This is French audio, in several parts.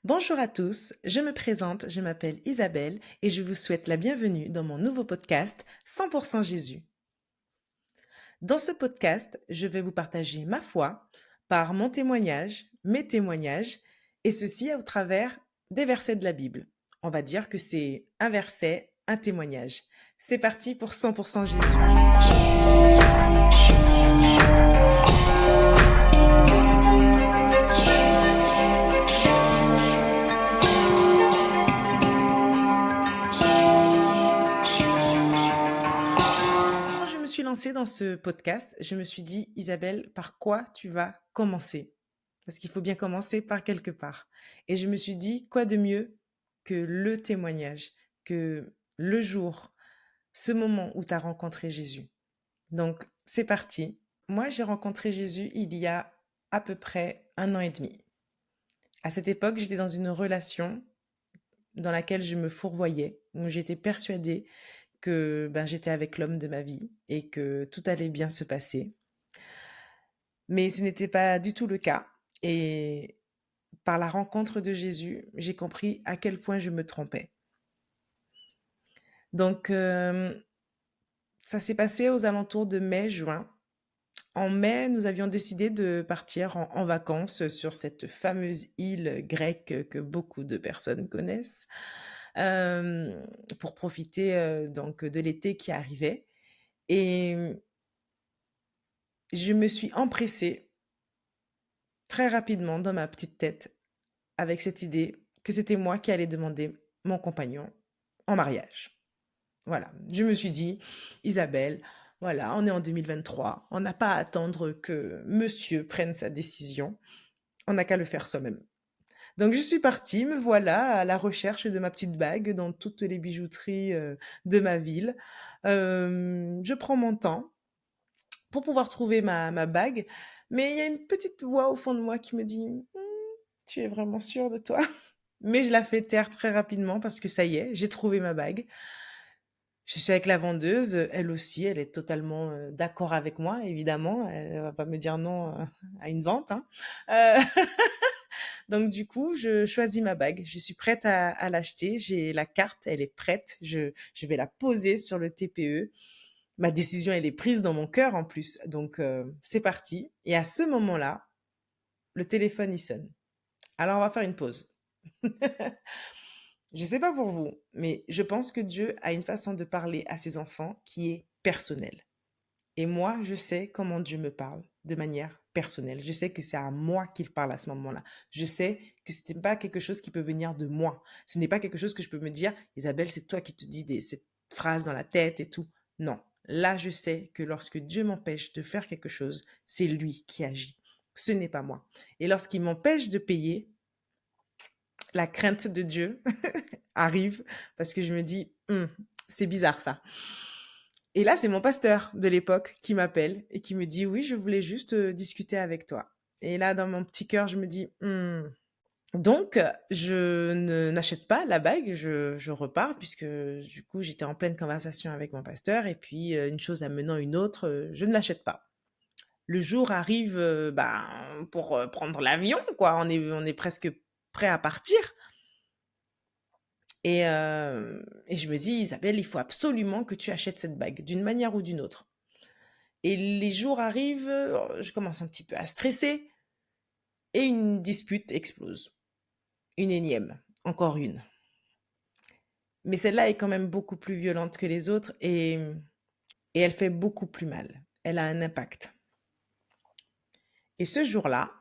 Bonjour à tous, je me présente, je m'appelle Isabelle et je vous souhaite la bienvenue dans mon nouveau podcast 100% Jésus. Dans ce podcast, je vais vous partager ma foi par mon témoignage, mes témoignages, et ceci au travers des versets de la Bible. On va dire que c'est un verset, un témoignage. C'est parti pour 100% Jésus. Quand je me suis lancée dans ce podcast, je me suis dit, Isabelle, par quoi tu vas commencer? Parce qu'il faut bien commencer par quelque part. Et je me suis dit, quoi de mieux que le témoignage, que le jour, ce moment où tu as rencontré Jésus. Donc, c'est parti. Moi, j'ai rencontré Jésus il y a à peu près 1 an et demi. À cette époque, j'étais dans une relation dans laquelle je me fourvoyais, où j'étais persuadée que j'étais avec l'homme de ma vie et que tout allait bien se passer. Mais ce n'était pas du tout le cas. Et par la rencontre de Jésus, j'ai compris à quel point je me trompais. Donc, ça s'est passé aux alentours de mai-juin. En mai, nous avions décidé de partir en vacances sur cette fameuse île grecque que beaucoup de personnes connaissent, pour profiter donc de l'été qui arrivait. Et je me suis empressée très rapidement dans ma petite tête avec cette idée que c'était moi qui allais demander mon compagnon en mariage. Voilà, je me suis dit, Isabelle, voilà, on est en 2023, on n'a pas à attendre que monsieur prenne sa décision, on n'a qu'à le faire soi-même. Donc je suis partie, me voilà à la recherche de ma petite bague dans toutes les bijouteries de ma ville. Je prends mon temps pour pouvoir trouver ma bague, mais il y a une petite voix au fond de moi qui me dit, tu es vraiment sûre de toi? Mais je la fais taire très rapidement parce que ça y est, j'ai trouvé ma bague. Je suis avec la vendeuse, elle aussi, elle est totalement, d'accord avec moi évidemment, elle va pas me dire non, à une vente, hein. Heu, donc du coup, je choisis ma bague. Je suis prête à l'acheter, j'ai la carte, elle est prête, je vais la poser sur le TPE. Ma décision, elle est prise dans mon cœur en plus, donc c'est parti et à ce moment-là, le téléphone, il sonne. Alors on va faire une pause. Je sais pas pour vous, mais je pense que Dieu a une façon de parler à ses enfants qui est personnelle. Et moi, je sais comment Dieu me parle de manière personnelle. Je sais que c'est à moi qu'il parle à ce moment-là. Je sais que ce n'est pas quelque chose qui peut venir de moi. Ce n'est pas quelque chose que je peux me dire, Isabelle, c'est toi qui te dis cette phrase dans la tête et tout. Non. Là, je sais que lorsque Dieu m'empêche de faire quelque chose, c'est lui qui agit. Ce n'est pas moi. Et lorsqu'il m'empêche de payer, la crainte de Dieu arrive parce que je me dis, c'est bizarre ça. Et là, c'est mon pasteur de l'époque qui m'appelle et qui me dit, oui, je voulais juste discuter avec toi. Et là, dans mon petit cœur, je me dis, donc, je n'achète pas la bague, je repars puisque du coup, j'étais en pleine conversation avec mon pasteur et puis une chose amenant une autre, je ne l'achète pas. Le jour arrive, pour prendre l'avion, quoi. On est presque prêt à partir. Et je me dis: «Isabelle, il faut absolument que tu achètes cette bague, d'une manière ou d'une autre». Et les jours arrivent, je commence un petit peu à stresser et une dispute explose. Une énième, encore une. Mais celle-là est quand même beaucoup plus violente que les autres et elle fait beaucoup plus mal. Elle a un impact. Et ce jour-là,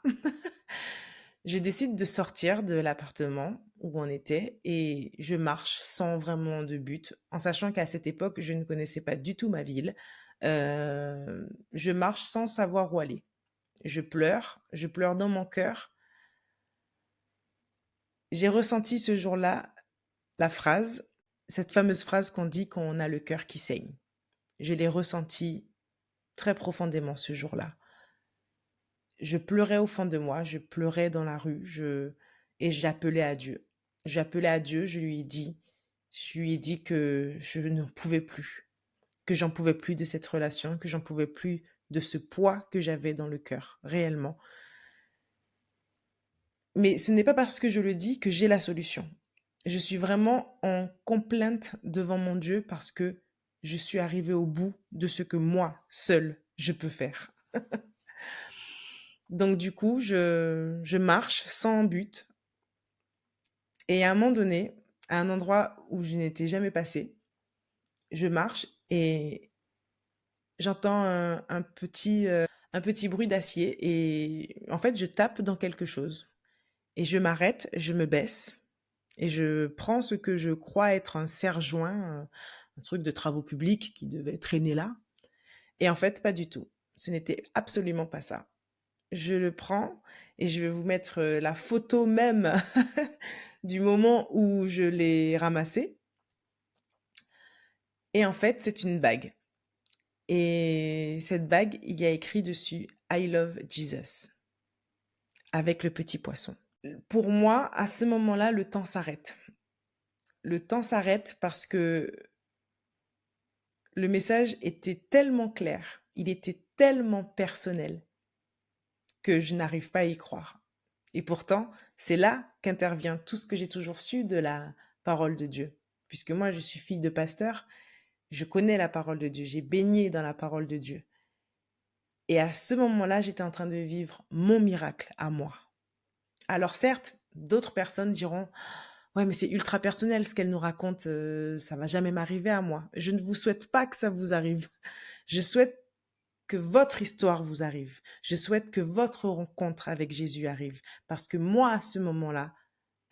je décide de sortir de l'appartement où on était et je marche sans vraiment de but, en sachant qu'à cette époque, je ne connaissais pas du tout ma ville. Je marche sans savoir où aller. Je pleure dans mon cœur. J'ai ressenti ce jour-là la phrase, cette fameuse phrase qu'on dit quand on a le cœur qui saigne. Je l'ai ressenti très profondément ce jour-là. Je pleurais au fond de moi, je pleurais dans la rue, et j'appelais à Dieu. J'appelais à Dieu, je lui ai dit que je n'en pouvais plus, que j'en pouvais plus de cette relation, que j'en pouvais plus de ce poids que j'avais dans le cœur, réellement. Mais ce n'est pas parce que je le dis que j'ai la solution. Je suis vraiment en complainte devant mon Dieu parce que je suis arrivée au bout de ce que moi, seule, je peux faire. Donc du coup, je marche sans but et à un moment donné, à un endroit où je n'étais jamais passée, je marche et j'entends un petit bruit d'acier et en fait, je tape dans quelque chose. Et je m'arrête, je me baisse et je prends ce que je crois être un serre-joint, un truc de travaux publics qui devait traîner là. Et en fait, pas du tout. Ce n'était absolument pas ça. Je le prends et je vais vous mettre la photo même du moment où je l'ai ramassé. Et en fait, c'est une bague. Et cette bague, il y a écrit dessus I love Jesus avec le petit poisson. Pour moi, à ce moment-là, le temps s'arrête. Le temps s'arrête parce que le message était tellement clair, il était tellement personnel que je n'arrive pas à y croire. Et pourtant, c'est là qu'intervient tout ce que j'ai toujours su de la parole de Dieu. Puisque moi, je suis fille de pasteur, je connais la parole de Dieu, j'ai baigné dans la parole de Dieu. Et à ce moment-là, j'étais en train de vivre mon miracle à moi. Alors certes, d'autres personnes diront: ouais, mais c'est ultra personnel ce qu'elle nous raconte, ça va jamais m'arriver à moi. Je ne vous souhaite pas que ça vous arrive. Je souhaite que votre histoire vous arrive. Je souhaite que votre rencontre avec Jésus arrive. Parce que moi, à ce moment-là,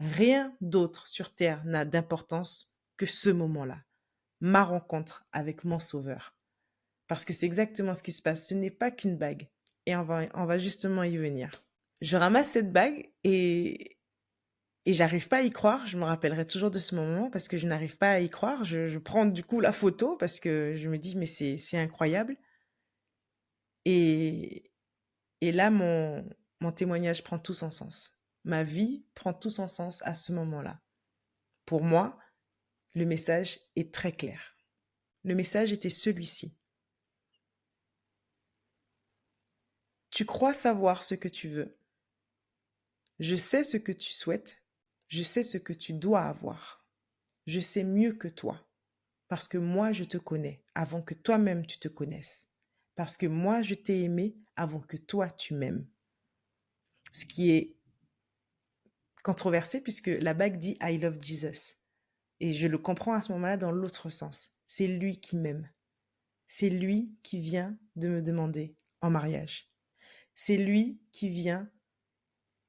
rien d'autre sur terre n'a d'importance que ce moment-là. Ma rencontre avec mon Sauveur. Parce que c'est exactement ce qui se passe. Ce n'est pas qu'une bague. Et on va justement y venir. Je ramasse cette bague et j'arrive pas à y croire, je me rappellerai toujours de ce moment parce que je n'arrive pas à y croire. Je prends du coup la photo parce que je me dis mais c'est incroyable. Et, et là, mon témoignage prend tout son sens. Ma vie prend tout son sens à ce moment-là. Pour moi, le message est très clair. Le message était celui-ci. Tu crois savoir ce que tu veux. Je sais ce que tu souhaites. Je sais ce que tu dois avoir. Je sais mieux que toi. Parce que moi, je te connais avant que toi-même tu te connaisses. Parce que moi, je t'ai aimé avant que toi, tu m'aimes. Ce qui est controversé puisque la bague dit I love Jesus. Et je le comprends à ce moment-là dans l'autre sens. C'est lui qui m'aime. C'est lui qui vient de me demander en mariage. C'est lui qui vient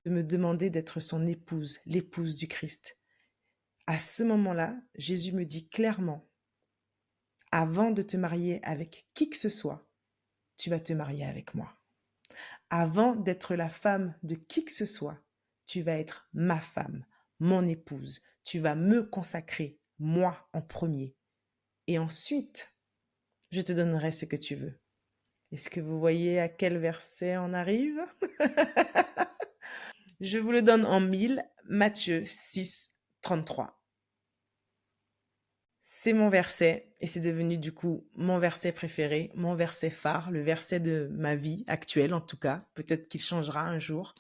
de me demander d'être son épouse, l'épouse du Christ. À ce moment-là, Jésus me dit clairement, avant de te marier avec qui que ce soit, tu vas te marier avec moi. Avant d'être la femme de qui que ce soit, tu vas être ma femme, mon épouse. Tu vas me consacrer, moi en premier. Et ensuite, je te donnerai ce que tu veux. Est-ce que vous voyez à quel verset on arrive? Je vous le donne en mille, Matthieu 6, 33. C'est mon verset et c'est devenu du coup mon verset préféré, mon verset phare, le verset de ma vie actuelle en tout cas. Peut-être qu'il changera un jour,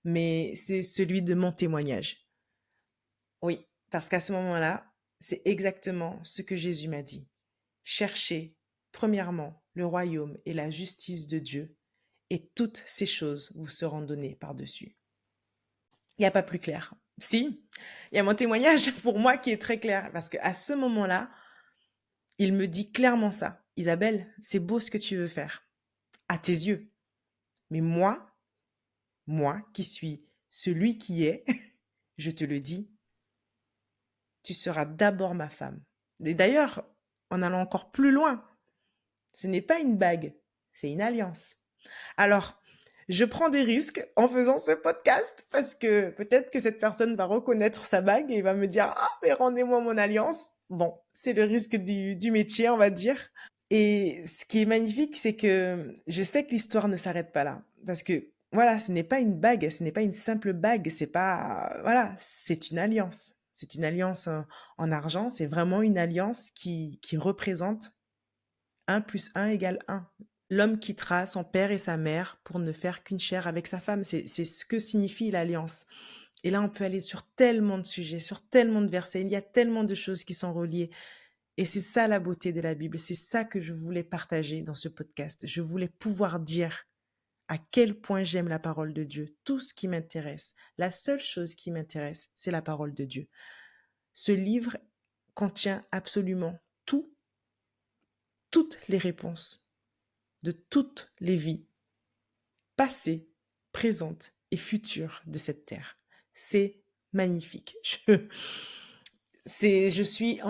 mais c'est celui de mon témoignage. Oui, parce qu'à ce moment-là, c'est exactement ce que Jésus m'a dit. Cherchez premièrement le royaume et la justice de Dieu et toutes ces choses vous seront données par-dessus. Il n'y a pas plus clair. Si, il y a mon témoignage pour moi qui est très clair parce qu'à ce moment-là, il me dit clairement ça. Isabelle, c'est beau ce que tu veux faire, à tes yeux. Mais moi qui suis celui qui est, je te le dis, tu seras d'abord ma femme. Et d'ailleurs, en allant encore plus loin, ce n'est pas une bague, c'est une alliance. Alors, je prends des risques en faisant ce podcast parce que peut-être que cette personne va reconnaître sa bague et va me dire: ah, mais rendez-moi mon alliance. Bon, c'est le risque du métier, on va dire. Et ce qui est magnifique, c'est que je sais que l'histoire ne s'arrête pas là. Parce que, voilà, ce n'est pas une bague, ce n'est pas une simple bague, c'est pas, voilà, c'est une alliance. C'est une alliance en argent, c'est vraiment une alliance qui représente 1 + 1 = 1. L'homme quittera son père et sa mère pour ne faire qu'une chair avec sa femme. C'est ce que signifie l'alliance. Et là, on peut aller sur tellement de sujets, sur tellement de versets. Il y a tellement de choses qui sont reliées. Et c'est ça la beauté de la Bible. C'est ça que je voulais partager dans ce podcast. Je voulais pouvoir dire à quel point j'aime la parole de Dieu. Tout ce qui m'intéresse, la seule chose qui m'intéresse, c'est la parole de Dieu. Ce livre contient absolument tout, toutes les réponses de toutes les vies, passées, présentes et futures de cette terre. C'est magnifique. Je suis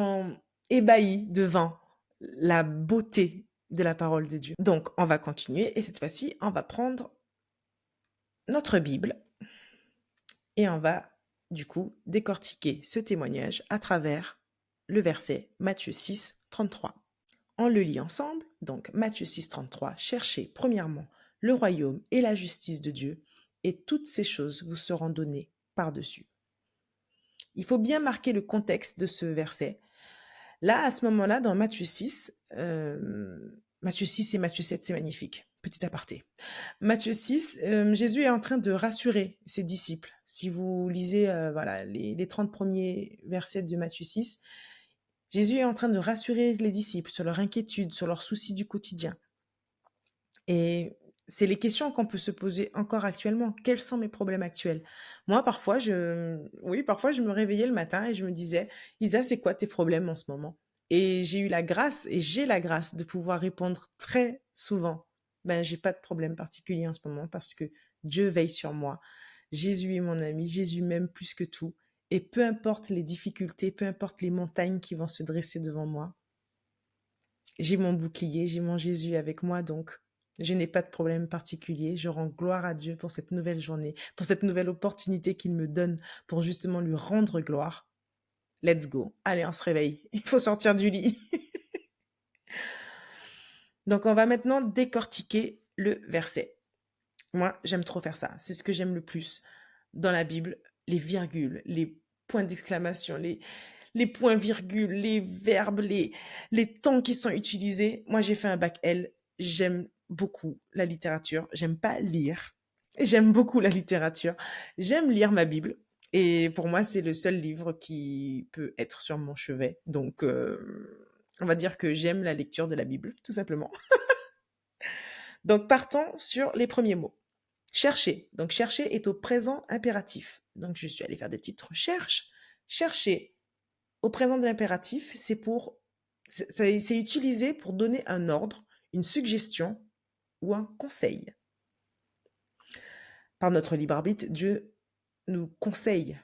ébahie devant la beauté de la parole de Dieu. Donc, on va continuer et cette fois-ci, on va prendre notre Bible et on va du coup décortiquer ce témoignage à travers le verset Matthieu 6, 33. On le lit ensemble, donc Matthieu 6, 33. Cherchez premièrement le royaume et la justice de Dieu, et toutes ces choses vous seront données par-dessus. Il faut bien marquer le contexte de ce verset. Là, à ce moment-là, dans Matthieu 6 et Matthieu 7, c'est magnifique. Petit aparté. Matthieu 6, Jésus est en train de rassurer ses disciples. Si vous lisez voilà, les 30 premiers versets de Matthieu 6, Jésus est en train de rassurer les disciples sur leur inquiétude, sur leurs soucis du quotidien. Et c'est les questions qu'on peut se poser encore actuellement. Quels sont mes problèmes actuels? Moi, parfois, parfois, je me réveillais le matin et je me disais, Isa, c'est quoi tes problèmes en ce moment? Et j'ai la grâce de pouvoir répondre très souvent. Ben, j'ai pas de problème particulier en ce moment parce que Dieu veille sur moi. Jésus est mon ami. Jésus m'aime plus que tout. Et peu importe les difficultés, peu importe les montagnes qui vont se dresser devant moi, j'ai mon bouclier, j'ai mon Jésus avec moi, donc je n'ai pas de problème particulier. Je rends gloire à Dieu pour cette nouvelle journée, pour cette nouvelle opportunité qu'il me donne pour justement lui rendre gloire. Let's go. Allez, on se réveille. Il faut sortir du lit. Donc, on va maintenant décortiquer le verset. Moi, j'aime trop faire ça. C'est ce que j'aime le plus dans la Bible. Les virgules, les points d'exclamation, les points-virgules, les verbes, les temps qui sont utilisés. Moi, j'ai fait un bac L. J'aime beaucoup la littérature. J'aime pas lire. J'aime beaucoup la littérature. J'aime lire ma Bible. Et pour moi, c'est le seul livre qui peut être sur mon chevet. Donc, on va dire que j'aime la lecture de la Bible, tout simplement. Donc, partons sur les premiers mots. Chercher. Donc, chercher est au présent impératif. Donc, je suis allée faire des petites recherches. Chercher au présent de l'impératif, c'est utilisé pour donner un ordre, une suggestion ou un conseil. Par notre libre arbitre, Dieu nous conseille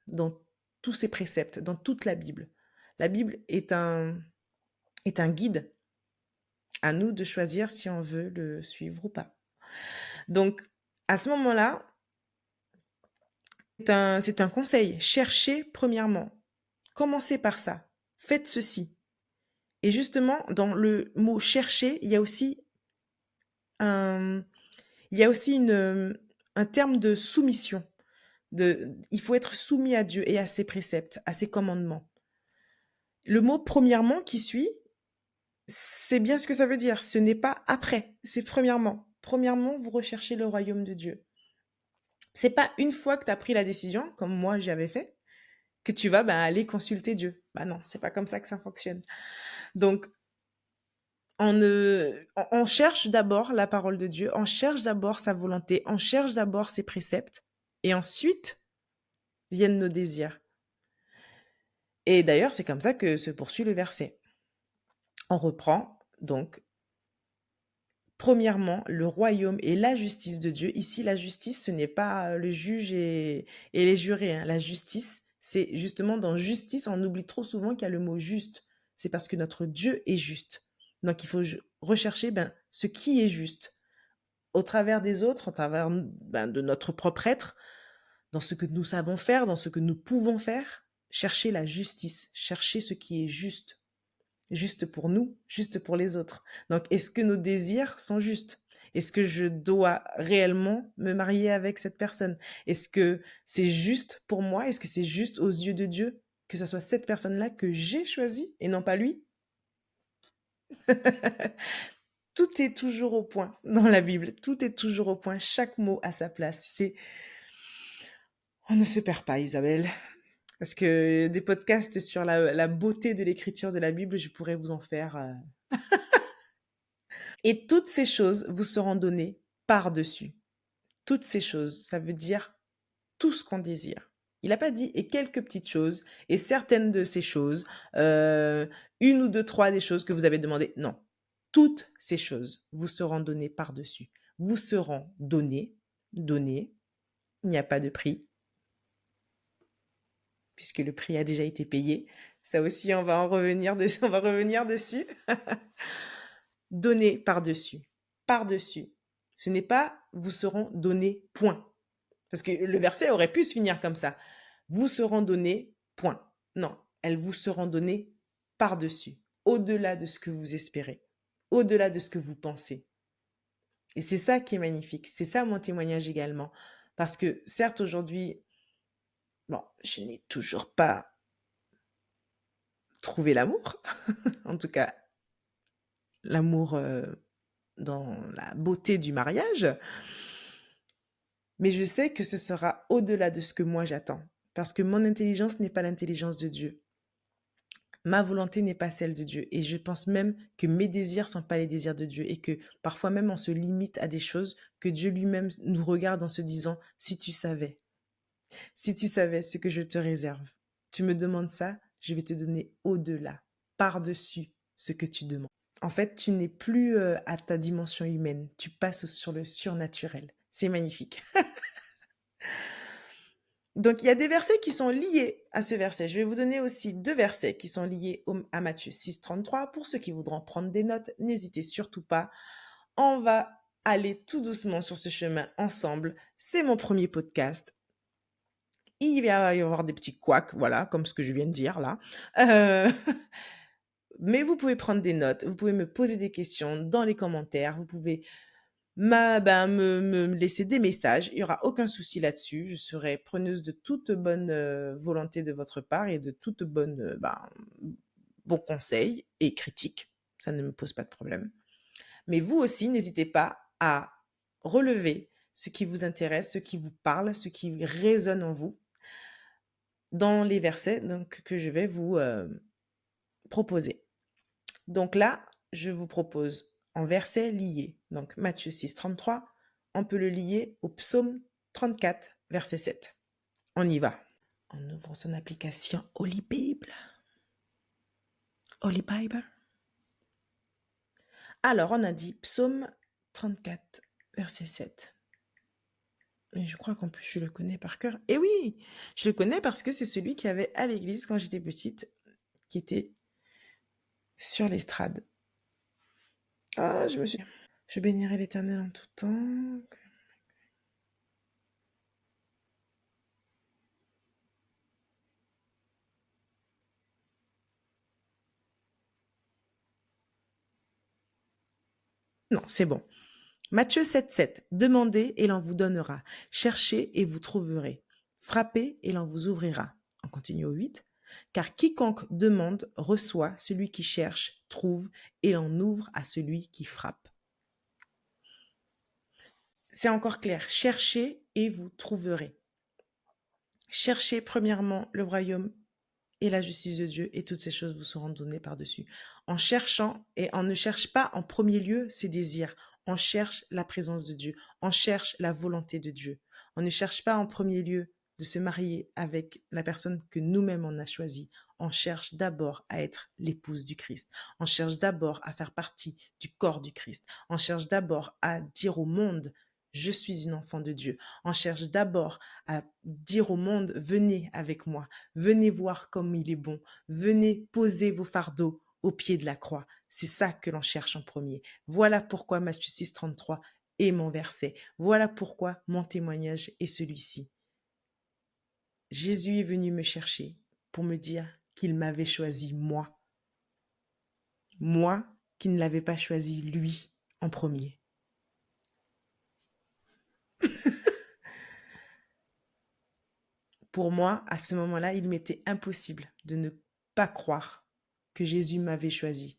dans tous ses préceptes, dans toute la Bible. La Bible est un guide. À nous de choisir si on veut le suivre ou pas. Donc, à ce moment-là, c'est un conseil. Cherchez premièrement. Commencez par ça. Faites ceci. Et justement, dans le mot chercher, il y a aussi un terme de soumission. Il faut être soumis à Dieu et à ses préceptes, à ses commandements. Le mot premièrement qui suit, c'est bien ce que ça veut dire. Ce n'est pas après, c'est premièrement. Premièrement, vous recherchez le royaume de Dieu. C'est pas une fois que tu as pris la décision, comme moi j'avais fait, que tu vas aller consulter Dieu. Non, c'est pas comme ça que ça fonctionne. Donc, on cherche d'abord la parole de Dieu, on cherche d'abord sa volonté, on cherche d'abord ses préceptes, et ensuite viennent nos désirs. Et d'ailleurs, c'est comme ça que se poursuit le verset. On reprend donc, premièrement, le royaume et la justice de Dieu. Ici, la justice, ce n'est pas le juge et les jurés. Hein. La justice, c'est justement dans justice, on oublie trop souvent qu'il y a le mot juste. C'est parce que notre Dieu est juste. Donc, il faut rechercher ce qui est juste au travers des autres, au travers de notre propre être, dans ce que nous savons faire, dans ce que nous pouvons faire. Chercher la justice, chercher ce qui est juste. Juste pour nous, juste pour les autres. Donc, est-ce que nos désirs sont justes? Est-ce que je dois réellement me marier avec cette personne? Est-ce que c'est juste pour moi? Est-ce que c'est juste aux yeux de Dieu que ce soit cette personne-là que j'ai choisie et non pas lui? Tout est toujours au point dans la Bible. Tout est toujours au point. Chaque mot a sa place. On ne se perd pas, Isabelle. Parce que des podcasts sur la beauté de l'écriture de la Bible, je pourrais vous en faire. Et toutes ces choses vous seront données par-dessus. Toutes ces choses, ça veut dire tout ce qu'on désire. Il n'a pas dit et quelques petites choses, et certaines de ces choses, une ou deux, trois des choses que vous avez demandées. Non. Toutes ces choses vous seront données par-dessus. Vous seront données. Il n'y a pas de prix, puisque le prix a déjà été payé. Ça aussi, on va on va revenir dessus. Donner par-dessus. Par-dessus. Ce n'est pas vous seront donnés, point. Parce que le verset aurait pu se finir comme ça. Vous seront donnés, point. Non, elles vous seront données par-dessus, au-delà de ce que vous espérez, au-delà de ce que vous pensez. Et c'est ça qui est magnifique. C'est ça mon témoignage également. Parce que certes, aujourd'hui, bon, je n'ai toujours pas trouvé l'amour. En tout cas, l'amour dans la beauté du mariage. Mais je sais que ce sera au-delà de ce que moi j'attends. Parce que mon intelligence n'est pas l'intelligence de Dieu. Ma volonté n'est pas celle de Dieu. Et je pense même que mes désirs ne sont pas les désirs de Dieu. Et que parfois même on se limite à des choses que Dieu lui-même nous regarde en se disant, si tu savais ce que je te réserve, tu me demandes ça, je vais te donner au-delà, par-dessus ce que tu demandes. En fait, tu n'es plus à ta dimension humaine, tu passes sur le surnaturel. C'est magnifique. Donc, il y a des versets qui sont liés à ce verset. Je vais vous donner aussi deux versets qui sont liés à Matthieu 6, 33. Pour ceux qui voudront prendre des notes, n'hésitez surtout pas. On va aller tout doucement sur ce chemin ensemble. C'est mon premier podcast. Il va y avoir des petits couacs, voilà, comme ce que je viens de dire là. Mais vous pouvez prendre des notes, vous pouvez me poser des questions dans les commentaires, vous pouvez me laisser des messages. Il n'y aura aucun souci là-dessus. Je serai preneuse de toute bonne volonté de votre part et de toute bonne bons conseils et critiques. Ça ne me pose pas de problème. Mais vous aussi, n'hésitez pas à relever ce qui vous intéresse, ce qui vous parle, ce qui résonne en vous dans les versets donc, que je vais vous proposer. Donc là, je vous propose en versets liés. Donc Matthieu 6, 33, on peut le lier au psaume 34, verset 7. On y va. On ouvre son application Holy Bible. Holy Bible. Alors, on a dit psaume 34, verset 7. Et je crois qu'en plus, je le connais par cœur. Et oui, je le connais parce que c'est celui qui avait à l'église quand j'étais petite, qui était sur l'estrade. Ah, Je bénirai l'Éternel en tout temps. Non, c'est bon. Matthieu 7, 7. Demandez et l'on vous donnera. Cherchez et vous trouverez. Frappez et l'on vous ouvrira. On continue au 8. Car quiconque demande reçoit, celui qui cherche trouve et l'on ouvre à celui qui frappe. C'est encore clair. Cherchez et vous trouverez. Cherchez premièrement le royaume et la justice de Dieu et toutes ces choses vous seront données par-dessus. En cherchant, et on ne cherche pas en premier lieu ses désirs, on cherche la présence de Dieu, on cherche la volonté de Dieu. On ne cherche pas en premier lieu de se marier avec la personne que nous-mêmes on a choisie. On cherche d'abord à être l'épouse du Christ. On cherche d'abord à faire partie du corps du Christ. On cherche d'abord à dire au monde, je suis une enfant de Dieu. On cherche d'abord à dire au monde, venez avec moi, venez voir comme il est bon, venez poser vos fardeaux au pied de la croix. C'est ça que l'on cherche en premier. Voilà pourquoi Matthieu 6, 33 est mon verset. Voilà pourquoi mon témoignage est celui-ci. Jésus est venu me chercher pour me dire qu'il m'avait choisi moi. Moi qui ne l'avais pas choisi lui en premier. Pour moi, à ce moment-là, il m'était impossible de ne pas croire que Jésus m'avait choisi.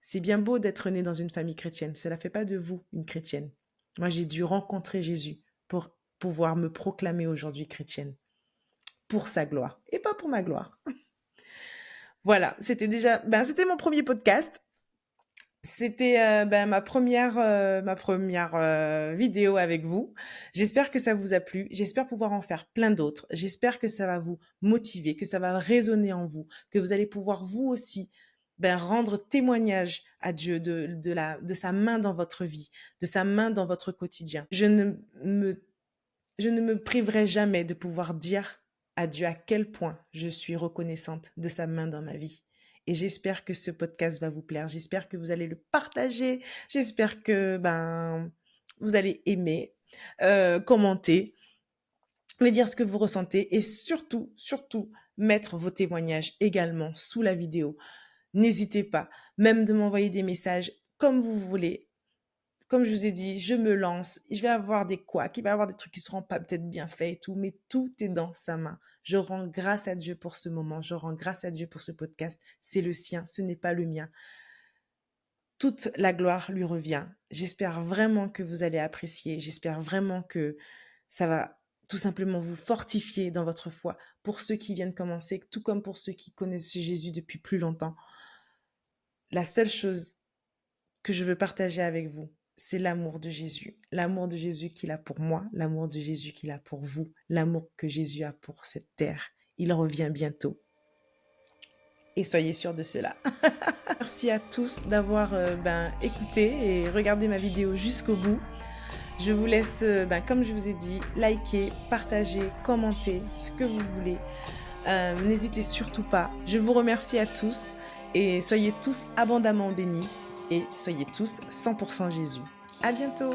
C'est bien beau d'être né dans une famille chrétienne, cela ne fait pas de vous une chrétienne. Moi, j'ai dû rencontrer Jésus pour pouvoir me proclamer aujourd'hui chrétienne. pour sa gloire et pas pour ma gloire. Voilà, c'était mon premier podcast. C'était ma première vidéo avec vous. J'espère que ça vous a plu. J'espère pouvoir en faire plein d'autres. J'espère que ça va vous motiver, que ça va résonner en vous, que vous allez pouvoir vous aussi rendre témoignage à Dieu de sa main dans votre vie, de sa main dans votre quotidien. Je ne me priverai jamais de pouvoir dire à Dieu à quel point je suis reconnaissante de sa main dans ma vie. Et j'espère que ce podcast va vous plaire. J'espère que vous allez le partager. J'espère que vous allez aimer, commenter, me dire ce que vous ressentez et surtout, surtout, mettre vos témoignages également sous la vidéo. N'hésitez pas, même de m'envoyer des messages comme vous voulez. Comme je vous ai dit, je me lance, je vais avoir des couacs, il va y avoir des trucs qui seront pas peut-être bien faits et tout, mais tout est dans sa main. Je rends grâce à Dieu pour ce moment, je rends grâce à Dieu pour ce podcast. C'est le sien, ce n'est pas le mien. Toute la gloire lui revient. J'espère vraiment que vous allez apprécier, j'espère vraiment que ça va tout simplement vous fortifier dans votre foi pour ceux qui viennent commencer, tout comme pour ceux qui connaissent Jésus depuis plus longtemps. La seule chose que je veux partager avec vous, c'est l'amour de Jésus qu'il a pour moi, l'amour de Jésus qu'il a pour vous, l'amour que Jésus a pour cette terre. Il revient bientôt. Et soyez sûrs de cela. Merci à tous d'avoir écouté et regardé ma vidéo jusqu'au bout. Je vous laisse, comme je vous ai dit, liker, partager, commenter, ce que vous voulez. N'hésitez surtout pas. Je vous remercie à tous et soyez tous abondamment bénis. Et soyez tous 100% Jésus. À bientôt!